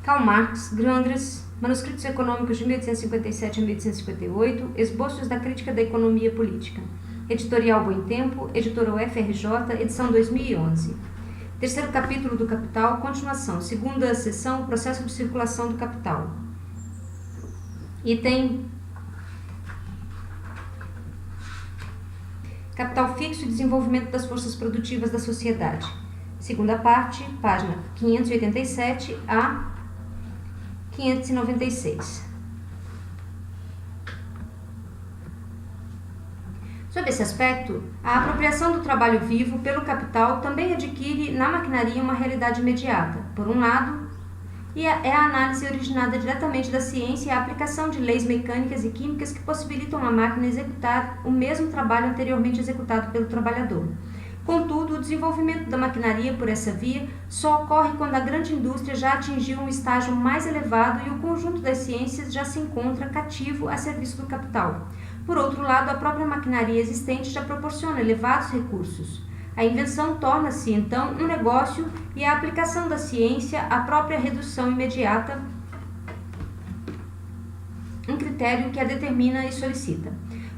Karl Marx, Grundrisse, Manuscritos Econômicos de 1857 a 1858, Esboços da Crítica da Economia Política. Editorial Bom Tempo, editora UFRJ, edição 2011. Terceiro capítulo do Capital, continuação. Segunda seção, processo de circulação do capital. Item Capital fixo e desenvolvimento das forças produtivas da sociedade. Segunda parte, página 587 a 596. Sob esse aspecto, a apropriação do trabalho vivo pelo capital também adquire na maquinaria uma realidade imediata. Por um lado, é a análise originada diretamente da ciência e a aplicação de leis mecânicas e químicas que possibilitam à máquina executar o mesmo trabalho anteriormente executado pelo trabalhador. Contudo, o desenvolvimento da maquinaria por essa via só ocorre quando a grande indústria já atingiu um estágio mais elevado e o conjunto das ciências já se encontra cativo a serviço do capital. Por outro lado, a própria maquinaria existente já proporciona elevados recursos. A invenção torna-se, então, um negócio e a aplicação da ciência, a própria redução imediata, um critério que a determina e solicita.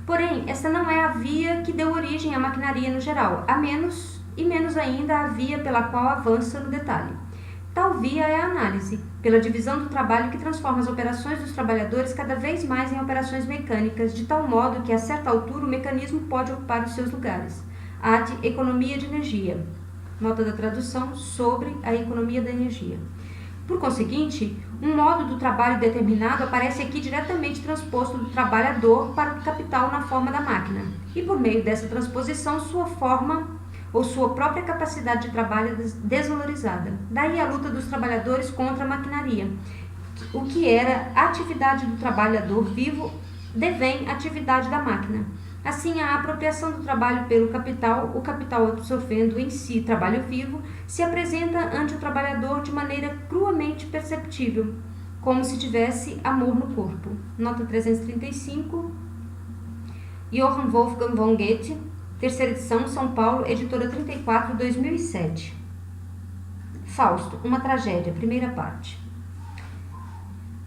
Porém, esta não é a via que deu origem à maquinaria no geral, menos ainda a via pela qual avança no detalhe. Tal via é a análise, pela divisão do trabalho que transforma as operações dos trabalhadores cada vez mais em operações mecânicas, de tal modo que, a certa altura, o mecanismo pode ocupar os seus lugares. Ad economia de energia. Nota da tradução sobre a economia da energia. Por conseguinte, um modo do trabalho determinado aparece aqui diretamente transposto do trabalhador para o capital na forma da máquina, e por meio dessa transposição sua forma ou sua própria capacidade de trabalho é desvalorizada. Daí a luta dos trabalhadores contra a maquinaria. O que era a atividade do trabalhador vivo devém à atividade da máquina. Assim, a apropriação do trabalho pelo capital, o capital absorvendo em si trabalho vivo, se apresenta ante o trabalhador de maneira cruamente perceptível, como se tivesse amor no corpo. Nota 335, Johann Wolfgang von Goethe, terceira edição, São Paulo, editora 34, 2007. Fausto, uma tragédia, primeira parte.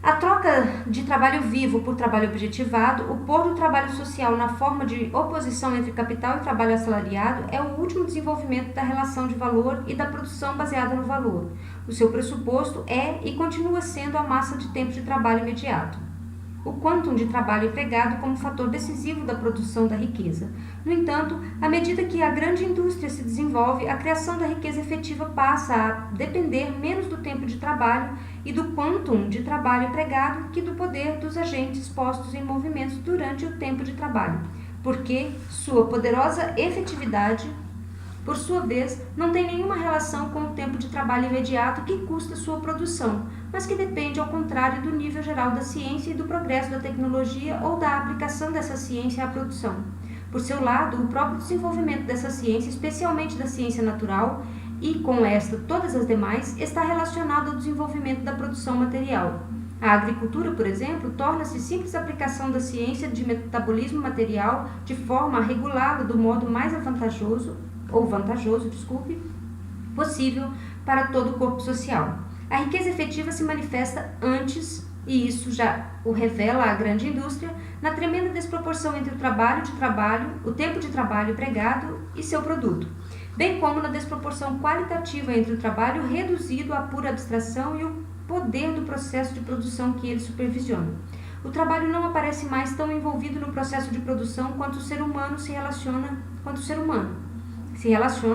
A troca de trabalho vivo por trabalho objetivado, o pôr do trabalho social na forma de oposição entre capital e trabalho assalariado é o último desenvolvimento da relação de valor e da produção baseada no valor. O seu pressuposto é e continua sendo a massa de tempo de trabalho imediato. O quantum de trabalho empregado como fator decisivo da produção da riqueza. No entanto, à medida que a grande indústria se desenvolve, a criação da riqueza efetiva passa a depender menos do tempo de trabalho e do quantum de trabalho empregado que do poder dos agentes postos em movimento durante o tempo de trabalho, porque sua poderosa efetividade, por sua vez, não tem nenhuma relação com o tempo de trabalho imediato que custa sua produção, mas que depende, ao contrário, do nível geral da ciência e do progresso da tecnologia ou da aplicação dessa ciência à produção. Por seu lado, o próprio desenvolvimento dessa ciência, especialmente da ciência natural, e com esta todas as demais, está relacionado ao desenvolvimento da produção material. A agricultura, por exemplo, torna-se simples aplicação da ciência de metabolismo material de forma regulada do modo mais vantajoso possível para todo o corpo social. A riqueza efetiva se manifesta antes, e isso já o revela a grande indústria, na tremenda desproporção entre o tempo de trabalho empregado e seu produto, bem como na desproporção qualitativa entre o trabalho reduzido à pura abstração e o poder do processo de produção que ele supervisiona. O trabalho não aparece mais tão envolvido no processo de produção quanto o ser humano se relaciona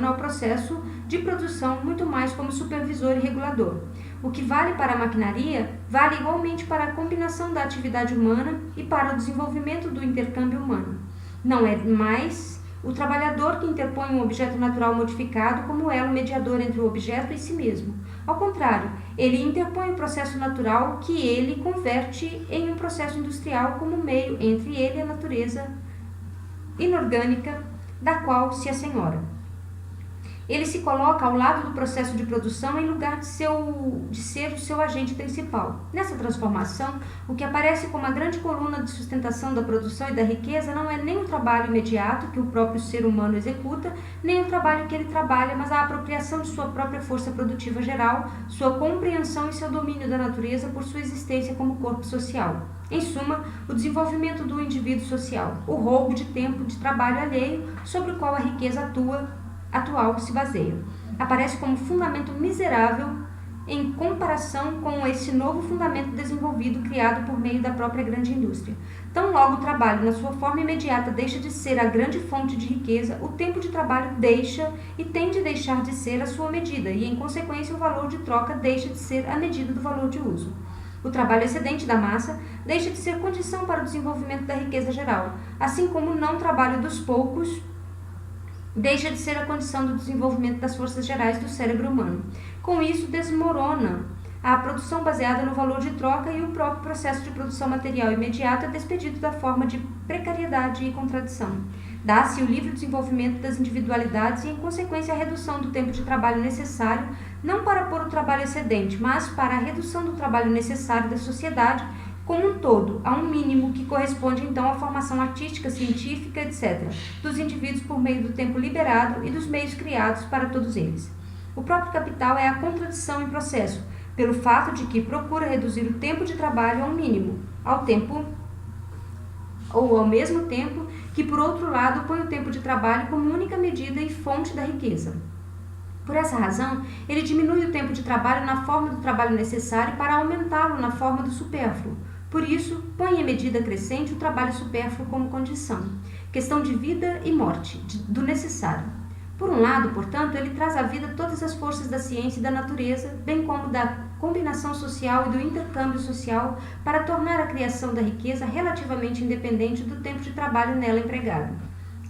ao processo de produção muito mais como supervisor e regulador. O que vale para a maquinaria, vale igualmente para a combinação da atividade humana e para o desenvolvimento do intercâmbio humano. Não é mais o trabalhador que interpõe um objeto natural modificado como elo mediador entre o objeto e si mesmo. Ao contrário, ele interpõe o processo natural que ele converte em um processo industrial como meio entre ele e a natureza inorgânica da qual se assenhora. Ele se coloca ao lado do processo de produção em lugar de ser o seu agente principal. Nessa transformação, o que aparece como a grande coluna de sustentação da produção e da riqueza não é nem o trabalho imediato que o próprio ser humano executa, nem o trabalho que ele trabalha, mas a apropriação de sua própria força produtiva geral, sua compreensão e seu domínio da natureza por sua existência como corpo social. Em suma, o desenvolvimento do indivíduo social, o roubo de tempo de trabalho alheio sobre o qual a riqueza atual se baseia. Aparece como fundamento miserável em comparação com esse novo fundamento desenvolvido criado por meio da própria grande indústria. Tão logo o trabalho, na sua forma imediata, deixa de ser a grande fonte de riqueza, o tempo de trabalho deixa e tem de deixar de ser a sua medida, e, em consequência, o valor de troca deixa de ser a medida do valor de uso. O trabalho excedente da massa deixa de ser condição para o desenvolvimento da riqueza geral, assim como o não trabalho dos poucos deixa de ser a condição do desenvolvimento das forças gerais do cérebro humano. Com isso, desmorona a produção baseada no valor de troca e o próprio processo de produção material imediato é despedido da forma de precariedade e contradição. Dá-se o livre desenvolvimento das individualidades e, em consequência, a redução do tempo de trabalho necessário, não para pôr o trabalho excedente, mas para a redução do trabalho necessário da sociedade como um todo, a um mínimo que corresponde então à formação artística, científica, etc., dos indivíduos por meio do tempo liberado e dos meios criados para todos eles. O próprio capital é a contradição em processo, pelo fato de que procura reduzir o tempo de trabalho ao mínimo, ao mesmo tempo que, por outro lado, põe o tempo de trabalho como única medida e fonte da riqueza. Por essa razão, ele diminui o tempo de trabalho na forma do trabalho necessário para aumentá-lo na forma do supérfluo. Por isso, põe em medida crescente o trabalho supérfluo como condição, questão de vida e morte, do necessário. Por um lado, portanto, ele traz à vida todas as forças da ciência e da natureza, bem como da combinação social e do intercâmbio social, para tornar a criação da riqueza relativamente independente do tempo de trabalho nela empregado.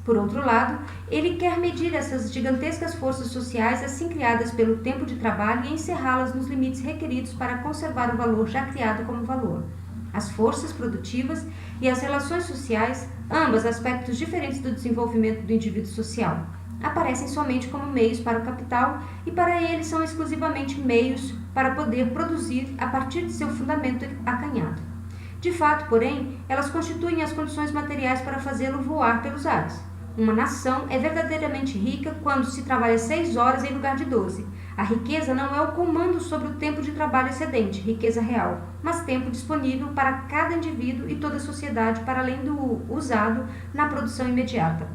Por outro lado, ele quer medir essas gigantescas forças sociais assim criadas pelo tempo de trabalho e encerrá-las nos limites requeridos para conservar o valor já criado como valor. As forças produtivas e as relações sociais, ambas aspectos diferentes do desenvolvimento do indivíduo social, aparecem somente como meios para o capital e para ele são exclusivamente meios para poder produzir a partir de seu fundamento acanhado. De fato, porém, elas constituem as condições materiais para fazê-lo voar pelos ares. Uma nação é verdadeiramente rica quando se trabalha 6 horas em lugar de 12. A riqueza não é o comando sobre o tempo de trabalho excedente, riqueza real, mas tempo disponível para cada indivíduo e toda a sociedade para além do usado na produção imediata.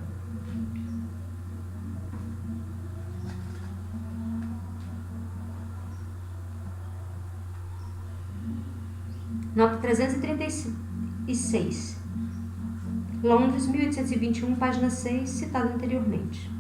Nota 336. Londres, 1821, página 6, citado anteriormente.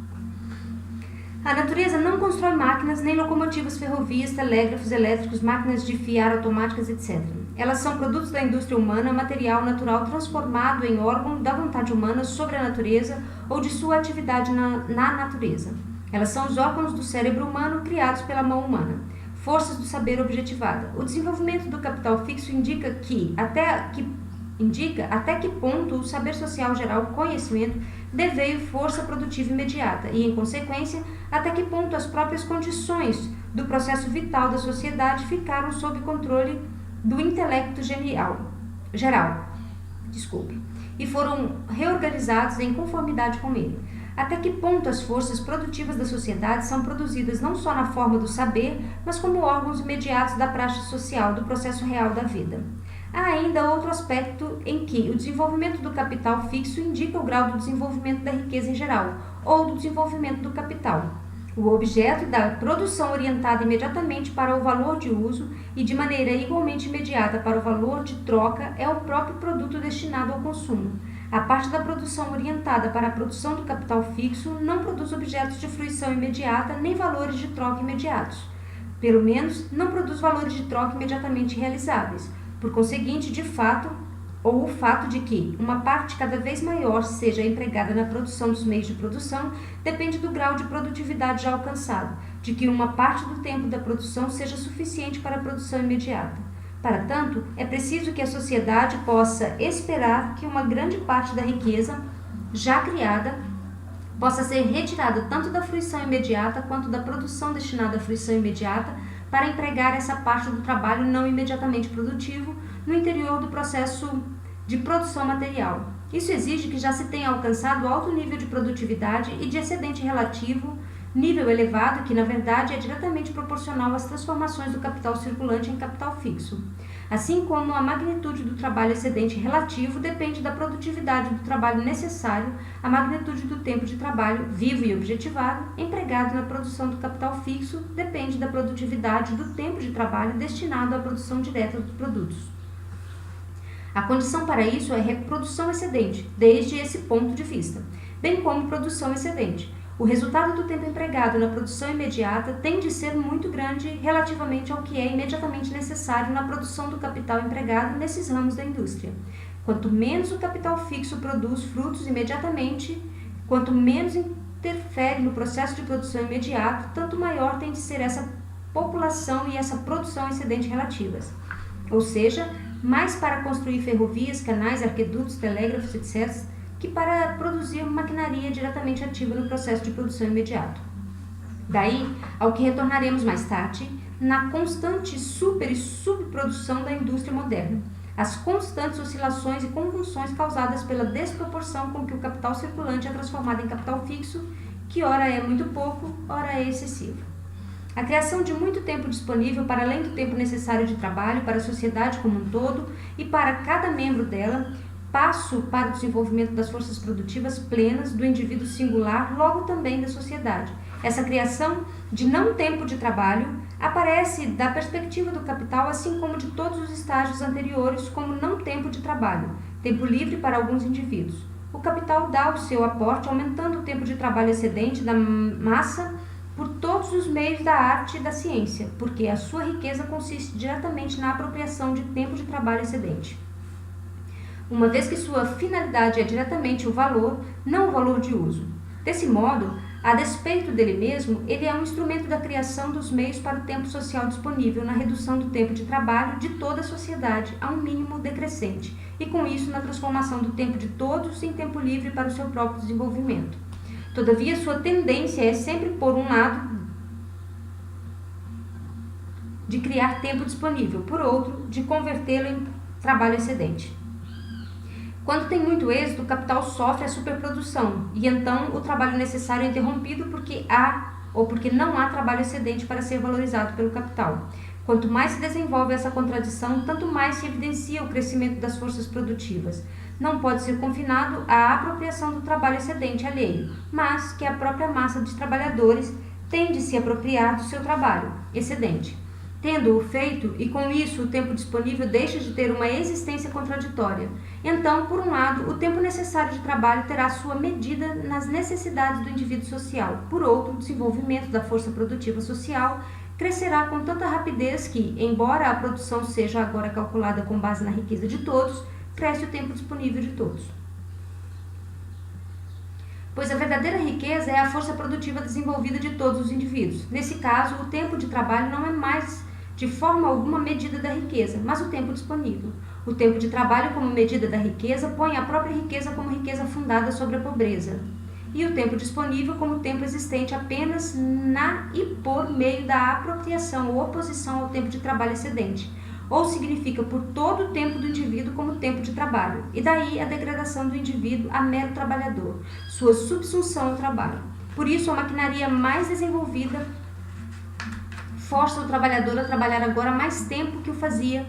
A natureza não constrói máquinas, nem locomotivas, ferrovias, telégrafos elétricos, máquinas de fiar automáticas, etc. Elas são produtos da indústria humana, material natural transformado em órgão da vontade humana sobre a natureza ou de sua atividade na natureza. Elas são os órgãos do cérebro humano criados pela mão humana. Forças do saber objetivada. O desenvolvimento do capital fixo indica até que ponto o saber social geral, o conhecimento, deveio força produtiva imediata e, em consequência, até que ponto as próprias condições do processo vital da sociedade ficaram sob controle do intelecto geral, e foram reorganizados em conformidade com ele. Até que ponto as forças produtivas da sociedade são produzidas não só na forma do saber, mas como órgãos imediatos da praxe social, do processo real da vida. Há ainda outro aspecto em que o desenvolvimento do capital fixo indica o grau do desenvolvimento da riqueza em geral, ou do desenvolvimento do capital. O objeto da produção orientada imediatamente para o valor de uso e de maneira igualmente imediata para o valor de troca é o próprio produto destinado ao consumo. A parte da produção orientada para a produção do capital fixo não produz objetos de fruição imediata nem valores de troca imediatos. Pelo menos, não produz valores de troca imediatamente realizáveis. Por conseguinte, de fato, ou o fato de que uma parte cada vez maior seja empregada na produção dos meios de produção depende do grau de produtividade já alcançado, de que uma parte do tempo da produção seja suficiente para a produção imediata. Para tanto, é preciso que a sociedade possa esperar que uma grande parte da riqueza já criada possa ser retirada tanto da fruição imediata quanto da produção destinada à fruição imediata para empregar essa parte do trabalho não imediatamente produtivo no interior do processo de produção material. Isso exige que já se tenha alcançado alto nível de produtividade e de excedente relativo, nível elevado que, na verdade, é diretamente proporcional às transformações do capital circulante em capital fixo. Assim como a magnitude do trabalho excedente relativo depende da produtividade do trabalho necessário, a magnitude do tempo de trabalho vivo e objetivado empregado na produção do capital fixo depende da produtividade do tempo de trabalho destinado à produção direta dos produtos. A condição para isso é reprodução excedente, desde esse ponto de vista, bem como produção excedente. O resultado do tempo empregado na produção imediata tem de ser muito grande relativamente ao que é imediatamente necessário na produção do capital empregado nesses ramos da indústria. Quanto menos o capital fixo produz frutos imediatamente, quanto menos interfere no processo de produção imediato, tanto maior tem de ser essa população e essa produção excedente relativas. Ou seja, mais para construir ferrovias, canais, arquedutos, telégrafos, etc., que para produzir maquinaria diretamente ativa no processo de produção imediato. Daí ao que retornaremos mais tarde, na constante super e subprodução da indústria moderna, as constantes oscilações e convulsões causadas pela desproporção com que o capital circulante é transformado em capital fixo, que ora é muito pouco, ora é excessivo. A criação de muito tempo disponível para além do tempo necessário de trabalho para a sociedade como um todo e para cada membro dela, passo para o desenvolvimento das forças produtivas plenas do indivíduo singular, logo também da sociedade. Essa criação de não tempo de trabalho aparece da perspectiva do capital, assim como de todos os estágios anteriores, como não tempo de trabalho, tempo livre para alguns indivíduos. O capital dá o seu aporte, aumentando o tempo de trabalho excedente da massa por todos os meios da arte e da ciência, porque a sua riqueza consiste diretamente na apropriação de tempo de trabalho excedente. Uma vez que sua finalidade é diretamente o valor, não o valor de uso. Desse modo, a despeito dele mesmo, ele é um instrumento da criação dos meios para o tempo social disponível na redução do tempo de trabalho de toda a sociedade a um mínimo decrescente, e com isso na transformação do tempo de todos em tempo livre para o seu próprio desenvolvimento. Todavia, sua tendência é sempre, por um lado, de criar tempo disponível, por outro, de convertê-lo em trabalho excedente. Quando tem muito êxito, o capital sofre a superprodução e então o trabalho necessário é interrompido porque não há trabalho excedente para ser valorizado pelo capital. Quanto mais se desenvolve essa contradição, tanto mais se evidencia o crescimento das forças produtivas. Não pode ser confinado à apropriação do trabalho excedente alheio, mas que a própria massa de trabalhadores tem de se apropriar do seu trabalho excedente. Tendo-o feito, e com isso o tempo disponível deixa de ter uma existência contraditória. Então, por um lado, o tempo necessário de trabalho terá sua medida nas necessidades do indivíduo social. Por outro, o desenvolvimento da força produtiva social crescerá com tanta rapidez que, embora a produção seja agora calculada com base na riqueza de todos, cresce o tempo disponível de todos. Pois a verdadeira riqueza é a força produtiva desenvolvida de todos os indivíduos. Nesse caso, o tempo de trabalho não é mais de forma alguma medida da riqueza, mas o tempo disponível. O tempo de trabalho como medida da riqueza põe a própria riqueza como riqueza fundada sobre a pobreza, e o tempo disponível como tempo existente apenas na e por meio da apropriação ou oposição ao tempo de trabalho excedente, ou significa por todo o tempo do indivíduo como tempo de trabalho, e daí a degradação do indivíduo a mero trabalhador, sua subsunção ao trabalho. Por isso, a maquinaria mais desenvolvida força o trabalhador a trabalhar agora mais tempo que o fazia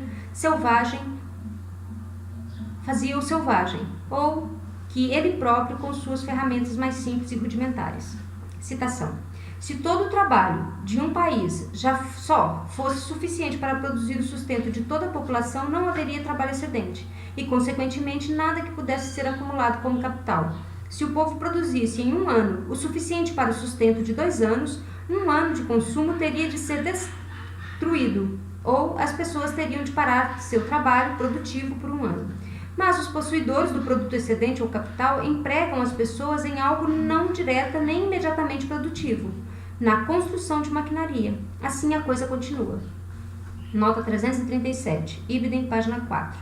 o selvagem, ou que ele próprio com suas ferramentas mais simples e rudimentares. Citação. Se todo o trabalho de um país já só fosse suficiente para produzir o sustento de toda a população, não haveria trabalho excedente, e consequentemente nada que pudesse ser acumulado como capital. Se o povo produzisse em um ano o suficiente para o sustento de 2 anos, um ano de consumo teria de ser destruído, ou as pessoas teriam de parar seu trabalho produtivo por um ano. Mas os possuidores do produto excedente ou capital empregam as pessoas em algo não direta nem imediatamente produtivo, na construção de maquinaria. Assim a coisa continua. Nota 337, Ibidem, página 4.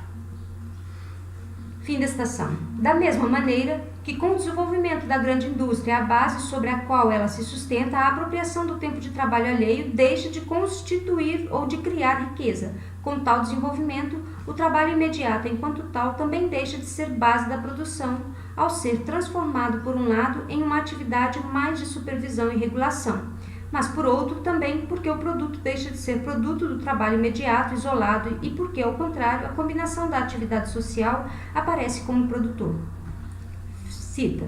Fim da citação. Da mesma maneira que com o desenvolvimento da grande indústria, a base sobre a qual ela se sustenta, a apropriação do tempo de trabalho alheio deixa de constituir ou de criar riqueza. Com tal desenvolvimento, o trabalho imediato, enquanto tal, também deixa de ser base da produção, ao ser transformado, por um lado, em uma atividade mais de supervisão e regulação, mas por outro também porque o produto deixa de ser produto do trabalho imediato, isolado, e porque, ao contrário, a combinação da atividade social aparece como produtor. Cita: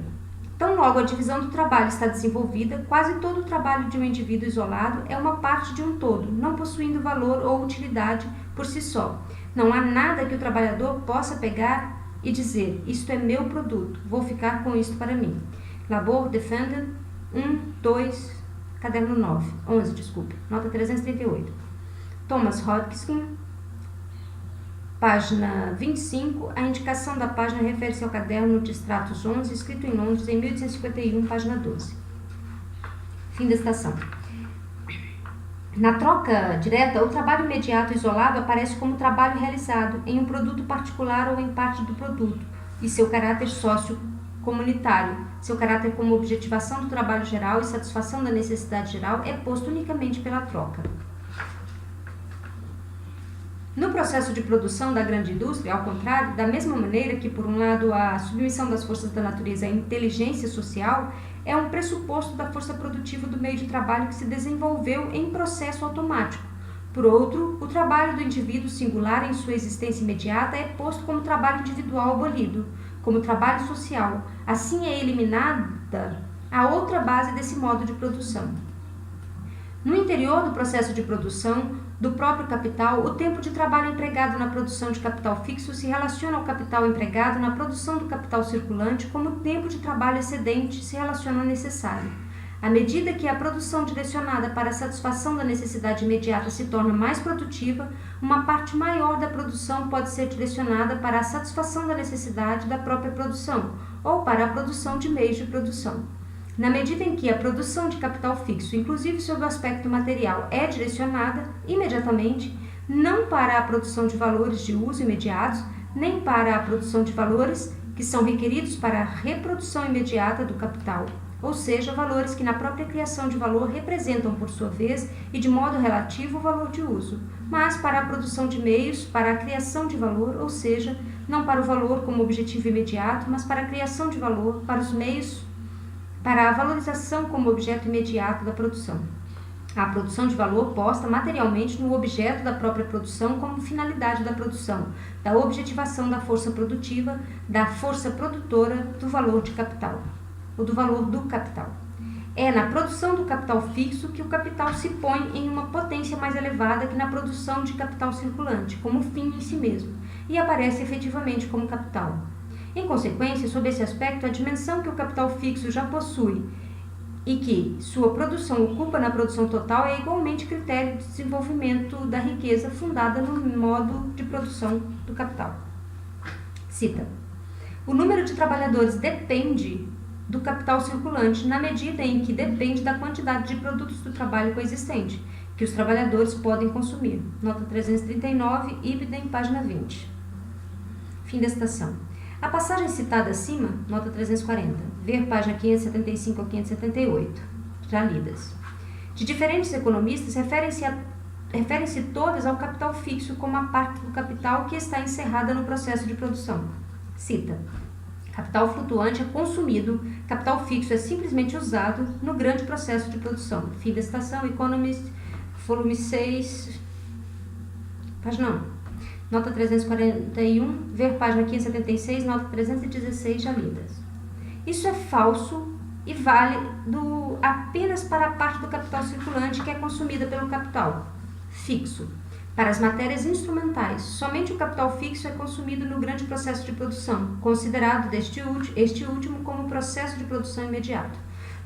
tão logo a divisão do trabalho está desenvolvida, quase todo o trabalho de um indivíduo isolado é uma parte de um todo, não possuindo valor ou utilidade por si só. Não há nada que o trabalhador possa pegar e dizer: isto é meu produto, vou ficar com isto para mim. Labor Defendant 11, nota 338. Thomas Hodgkin, página 25, a indicação da página refere-se ao caderno de extratos 11, escrito em Londres em 1851, página 12. Fim da citação. Na troca direta, o trabalho imediato isolado aparece como trabalho realizado em um produto particular ou em parte do produto, e seu caráter sócio-comunitário, seu caráter como objetivação do trabalho geral e satisfação da necessidade geral é posto unicamente pela troca. No processo de produção da grande indústria, ao contrário, da mesma maneira que, por um lado, a submissão das forças da natureza à inteligência social é um pressuposto da força produtiva do meio de trabalho que se desenvolveu em processo automático. Por outro, o trabalho do indivíduo singular em sua existência imediata é posto como trabalho individual abolido, como trabalho social. Assim é eliminada a outra base desse modo de produção. No interior do processo de produção do próprio capital, o tempo de trabalho empregado na produção de capital fixo se relaciona ao capital empregado na produção do capital circulante, como o tempo de trabalho excedente se relaciona ao necessário. À medida que a produção direcionada para a satisfação da necessidade imediata se torna mais produtiva, uma parte maior da produção pode ser direcionada para a satisfação da necessidade da própria produção ou para a produção de meios de produção. Na medida em que a produção de capital fixo, inclusive sob o aspecto material, é direcionada imediatamente, não para a produção de valores de uso imediatos, nem para a produção de valores que são requeridos para a reprodução imediata do capital, ou seja, valores que na própria criação de valor representam, por sua vez, e de modo relativo, o valor de uso, mas para a produção de meios, para a criação de valor, ou seja, não para o valor como objetivo imediato, mas para a criação de valor, para os meios, para a valorização como objeto imediato da produção. A produção de valor posta materialmente no objeto da própria produção como finalidade da produção, da objetivação da força produtiva, da força produtora do valor de capital, ou do valor do capital. É na produção do capital fixo que o capital se põe em uma potência mais elevada que na produção de capital circulante, como fim em si mesmo, e aparece efetivamente como capital. Em consequência, sob esse aspecto, a dimensão que o capital fixo já possui e que sua produção ocupa na produção total é igualmente critério de desenvolvimento da riqueza fundada no modo de produção do capital. Cita: o número de trabalhadores depende do capital circulante na medida em que depende da quantidade de produtos do trabalho coexistente, que os trabalhadores podem consumir. Nota 339, Ibidem, página 20. Fim da citação. A passagem citada acima, nota 340, ver página 575 a 578, já lidas. De diferentes economistas, referem-se todas ao capital fixo como a parte do capital que está encerrada no processo de produção. Cita: capital flutuante é consumido, capital fixo é simplesmente usado no grande processo de produção. Fim da citação, Economist, volume 6, página 1. Nota 341, ver página 576, nota 316, já lidas. Isso é falso e válido apenas para a parte do capital circulante que é consumida pelo capital fixo. Para as matérias instrumentais, somente o capital fixo é consumido no grande processo de produção, considerado este último como processo de produção imediato.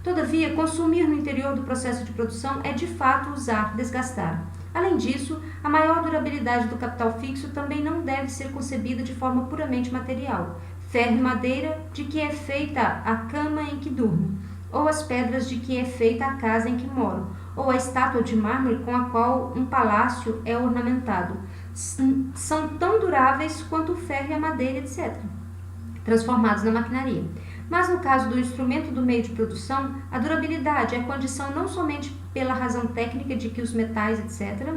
Todavia, consumir no interior do processo de produção é de fato usar, desgastar. Além disso, a maior durabilidade do capital fixo também não deve ser concebida de forma puramente material. Ferro e madeira de que é feita a cama em que durmo, ou as pedras de que é feita a casa em que moro, ou a estátua de mármore com a qual um palácio é ornamentado, são tão duráveis quanto o ferro e a madeira, etc. transformados na maquinaria. Mas no caso do instrumento do meio de produção, a durabilidade é condição não somente pela razão técnica de que os metais, etc.,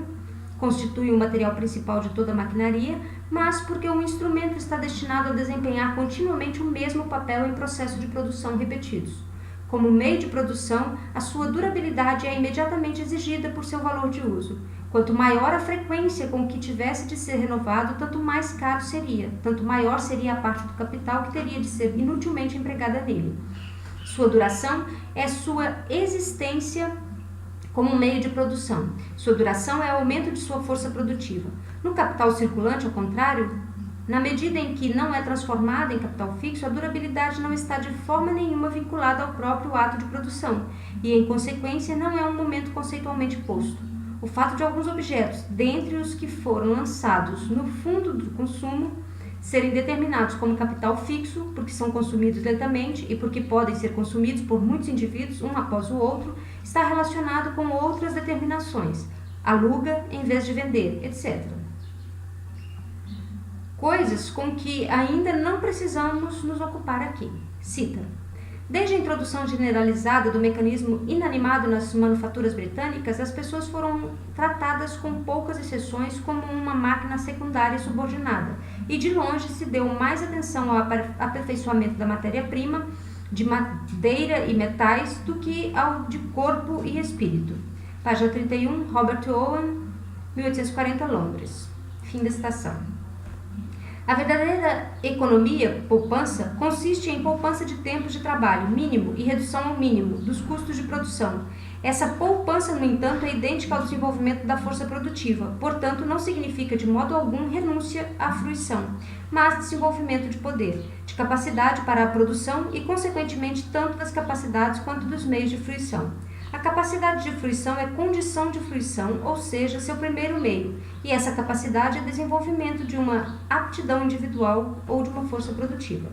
constituem o material principal de toda a maquinaria, mas porque o instrumento está destinado a desempenhar continuamente o mesmo papel em processo de produção repetidos. Como meio de produção, a sua durabilidade é imediatamente exigida por seu valor de uso. Quanto maior a frequência com que tivesse de ser renovado, tanto mais caro seria, tanto maior seria a parte do capital que teria de ser inutilmente empregada nele. Sua duração é sua existência como meio de produção. Sua duração é o aumento de sua força produtiva. No capital circulante, ao contrário, na medida em que não é transformada em capital fixo, a durabilidade não está de forma nenhuma vinculada ao próprio ato de produção e, em consequência, não é um momento conceitualmente posto. O fato de alguns objetos, dentre os que foram lançados no fundo do consumo, serem determinados como capital fixo, porque são consumidos lentamente e porque podem ser consumidos por muitos indivíduos, um após o outro, está relacionado com outras determinações, aluga em vez de vender, etc. Coisas com que ainda não precisamos nos ocupar aqui. Cita: desde a introdução generalizada do mecanismo inanimado nas manufaturas britânicas, as pessoas foram tratadas, com poucas exceções, como uma máquina secundária subordinada, e de longe se deu mais atenção ao aperfeiçoamento da matéria-prima, de madeira e metais, do que ao de corpo e espírito. Página 31, Robert Owen, 1840, Londres. Fim da citação. A verdadeira economia, poupança, consiste em poupança de tempo de trabalho mínimo e redução ao mínimo dos custos de produção. Essa poupança, no entanto, é idêntica ao desenvolvimento da força produtiva, portanto, não significa de modo algum renúncia à fruição, mas desenvolvimento de poder, de capacidade para a produção e, consequentemente, tanto das capacidades quanto dos meios de fruição. A capacidade de fruição é condição de fruição, ou seja, seu primeiro meio, e essa capacidade é desenvolvimento de uma aptidão individual ou de uma força produtiva.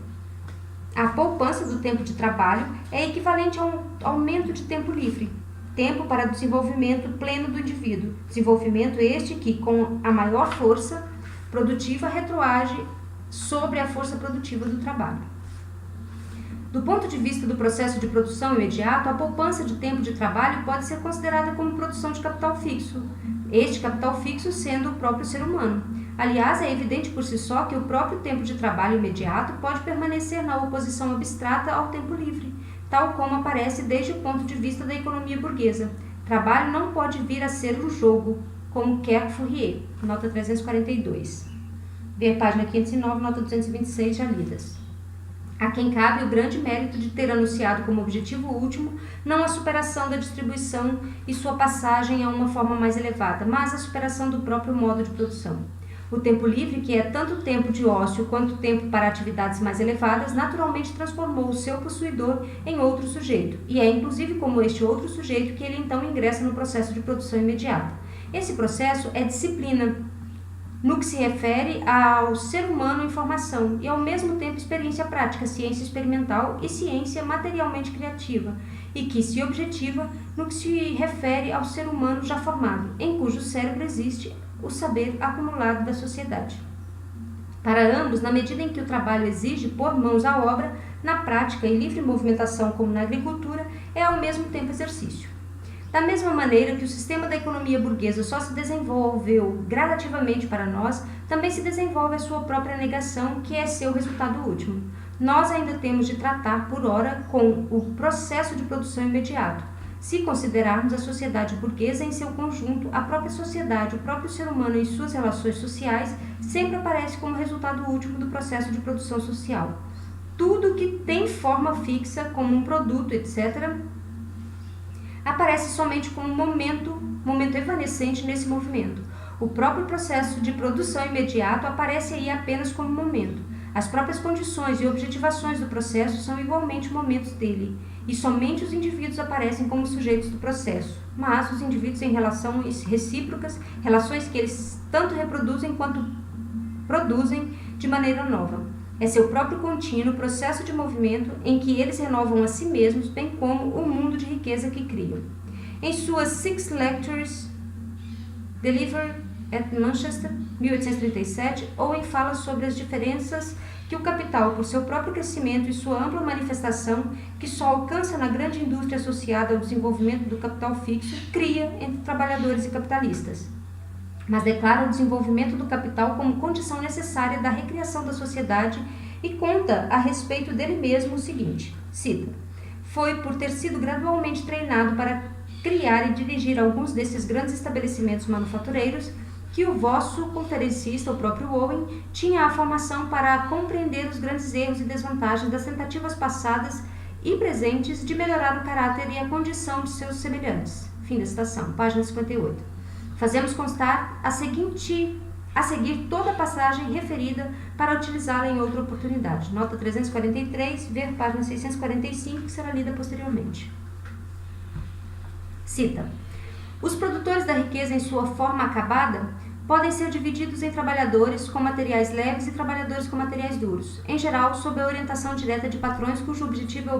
A poupança do tempo de trabalho é equivalente a um aumento de tempo livre, tempo para desenvolvimento pleno do indivíduo, desenvolvimento este que, com a maior força produtiva, retroage sobre a força produtiva do trabalho. Do ponto de vista do processo de produção imediato, a poupança de tempo de trabalho pode ser considerada como produção de capital fixo, este capital fixo sendo o próprio ser humano. Aliás, é evidente por si só que o próprio tempo de trabalho imediato pode permanecer na oposição abstrata ao tempo livre, tal como aparece desde o ponto de vista da economia burguesa. Trabalho não pode vir a ser um jogo, como quer Fourier, nota 342. Ver página 509, nota 226, já lidas. A quem cabe o grande mérito de ter anunciado como objetivo último não a superação da distribuição e sua passagem a uma forma mais elevada, mas a superação do próprio modo de produção. O tempo livre, que é tanto tempo de ócio quanto tempo para atividades mais elevadas, naturalmente transformou o seu possuidor em outro sujeito, e é inclusive como este outro sujeito que ele então ingressa no processo de produção imediata. Esse processo é disciplina, no que se refere ao ser humano em formação, e ao mesmo tempo experiência prática, ciência experimental e ciência materialmente criativa, e que se objetiva no que se refere ao ser humano já formado, em cujo cérebro existe o saber acumulado da sociedade. Para ambos, na medida em que o trabalho exige pôr mãos à obra, na prática e livre movimentação como na agricultura, é ao mesmo tempo exercício. Da mesma maneira que o sistema da economia burguesa só se desenvolveu gradativamente para nós, também se desenvolve a sua própria negação, que é seu resultado último. Nós ainda temos de tratar, por ora, com o processo de produção imediato. Se considerarmos a sociedade burguesa em seu conjunto, a própria sociedade, o próprio ser humano e suas relações sociais sempre aparece como resultado último do processo de produção social. Tudo que tem forma fixa, como um produto, etc., aparece somente como um momento evanescente nesse movimento. O próprio processo de produção imediato aparece aí apenas como momento. As próprias condições e objetivações do processo são igualmente momentos dele, e somente os indivíduos aparecem como sujeitos do processo, mas os indivíduos em relações recíprocas, relações que eles tanto reproduzem quanto produzem de maneira nova. É seu próprio contínuo processo de movimento em que eles renovam a si mesmos, bem como o mundo de riqueza que criam. Em suas 6 Lectures, delivered at Manchester, 1837, Owen fala sobre as diferenças que o capital, por seu próprio crescimento e sua ampla manifestação, que só alcança na grande indústria associada ao desenvolvimento do capital fixo, cria entre trabalhadores e capitalistas, mas declara o desenvolvimento do capital como condição necessária da recriação da sociedade e conta a respeito dele mesmo o seguinte, cita: foi por ter sido gradualmente treinado para criar e dirigir alguns desses grandes estabelecimentos manufatureiros que o vosso conferencista, o próprio Owen, tinha a formação para compreender os grandes erros e desvantagens das tentativas passadas e presentes de melhorar o caráter e a condição de seus semelhantes. Fim da citação, página 58. Fazemos constar a seguir toda a passagem referida para utilizá-la em outra oportunidade. Nota 343, ver página 645, que será lida posteriormente. Cita: os produtores da riqueza em sua forma acabada podem ser divididos em trabalhadores com materiais leves e trabalhadores com materiais duros, em geral sob a orientação direta de patrões cujo objetivo é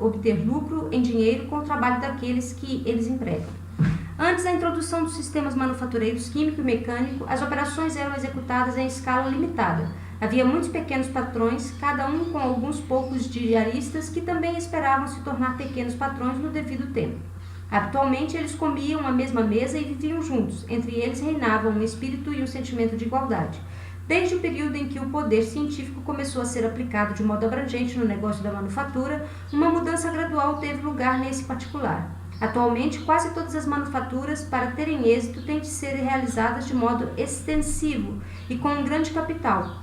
obter lucro em dinheiro com o trabalho daqueles que eles empregam. Antes da introdução dos sistemas manufatureiros químico e mecânico, as operações eram executadas em escala limitada. Havia muitos pequenos patrões, cada um com alguns poucos diaristas que também esperavam se tornar pequenos patrões no devido tempo. Habitualmente, eles comiam à mesma mesa e viviam juntos. Entre eles reinavam um espírito e um sentimento de igualdade. Desde o período em que o poder científico começou a ser aplicado de modo abrangente no negócio da manufatura, uma mudança gradual teve lugar nesse particular. Atualmente, quase todas as manufaturas, para terem êxito, têm de ser realizadas de modo extensivo e com um grande capital.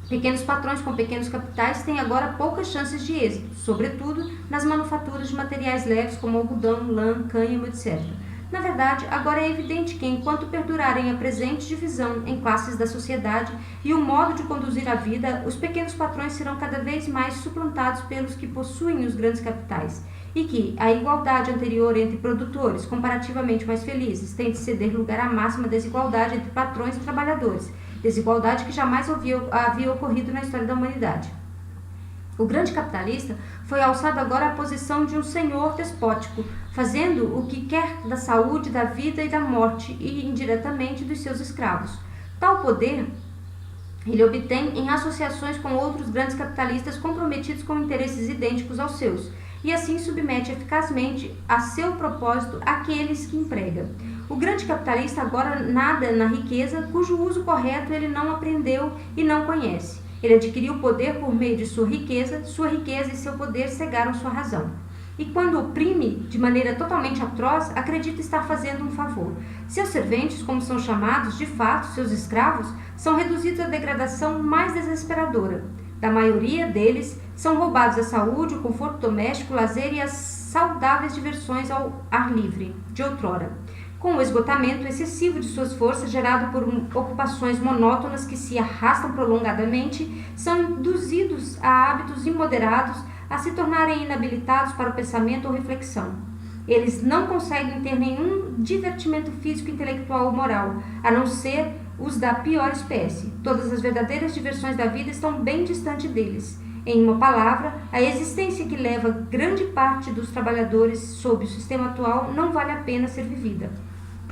Pequenos patrões com pequenos capitais têm agora poucas chances de êxito, sobretudo nas manufaturas de materiais leves como algodão, lã, cânhamo, etc. Na verdade, agora é evidente que, enquanto perdurarem a presente divisão em classes da sociedade e o modo de conduzir a vida, os pequenos patrões serão cada vez mais suplantados pelos que possuem os grandes capitais, e que a igualdade anterior entre produtores, comparativamente mais felizes, tem de ceder lugar à máxima desigualdade entre patrões e trabalhadores, desigualdade que jamais havia ocorrido na história da humanidade. O grande capitalista foi alçado agora à posição de um senhor despótico, fazendo o que quer da saúde, da vida e da morte, e indiretamente dos seus escravos. Tal poder ele obtém em associações com outros grandes capitalistas comprometidos com interesses idênticos aos seus, e assim submete eficazmente a seu propósito aqueles que emprega. O grande capitalista agora nada na riqueza cujo uso correto ele não aprendeu e não conhece. Ele adquiriu poder por meio de sua riqueza e seu poder cegaram sua razão. E quando oprime de maneira totalmente atroz, acredita estar fazendo um favor. Seus serventes, como são chamados, de fato, seus escravos, são reduzidos à degradação mais desesperadora. Da maioria deles, são roubados a saúde, o conforto doméstico, o lazer e as saudáveis diversões ao ar livre, de outrora. Com o esgotamento excessivo de suas forças, gerado por ocupações monótonas que se arrastam prolongadamente, são induzidos a hábitos imoderados, a se tornarem inabilitados para o pensamento ou reflexão. Eles não conseguem ter nenhum divertimento físico, intelectual ou moral, a não ser os da pior espécie. Todas as verdadeiras diversões da vida estão bem distante deles. Em uma palavra, a existência que leva grande parte dos trabalhadores sob o sistema atual não vale a pena ser vivida.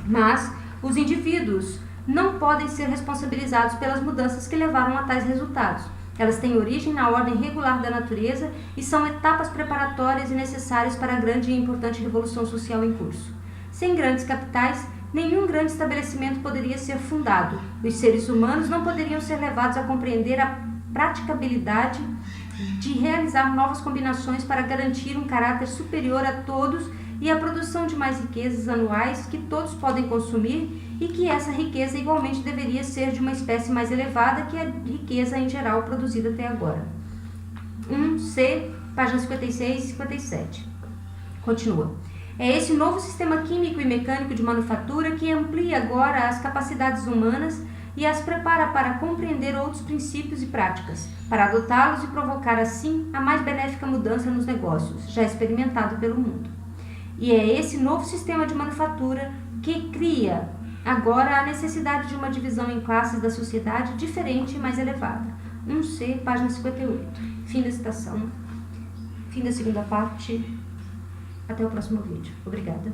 Mas os indivíduos não podem ser responsabilizados pelas mudanças que levaram a tais resultados. Elas têm origem na ordem regular da natureza e são etapas preparatórias e necessárias para a grande e importante revolução social em curso. Sem grandes capitais, nenhum grande estabelecimento poderia ser fundado. Os seres humanos não poderiam ser levados a compreender a praticabilidade de realizar novas combinações para garantir um caráter superior a todos e a produção de mais riquezas anuais que todos podem consumir e que essa riqueza igualmente deveria ser de uma espécie mais elevada que a riqueza em geral produzida até agora. 1C, páginas 56 e 57. Continua. É esse novo sistema químico e mecânico de manufatura que amplia agora as capacidades humanas e as prepara para compreender outros princípios e práticas, para adotá-los e provocar assim a mais benéfica mudança nos negócios, já experimentado pelo mundo. E é esse novo sistema de manufatura que cria agora a necessidade de uma divisão em classes da sociedade diferente e mais elevada. 1C, página 58. Fim da citação. Fim da segunda parte. Até o próximo vídeo. Obrigada.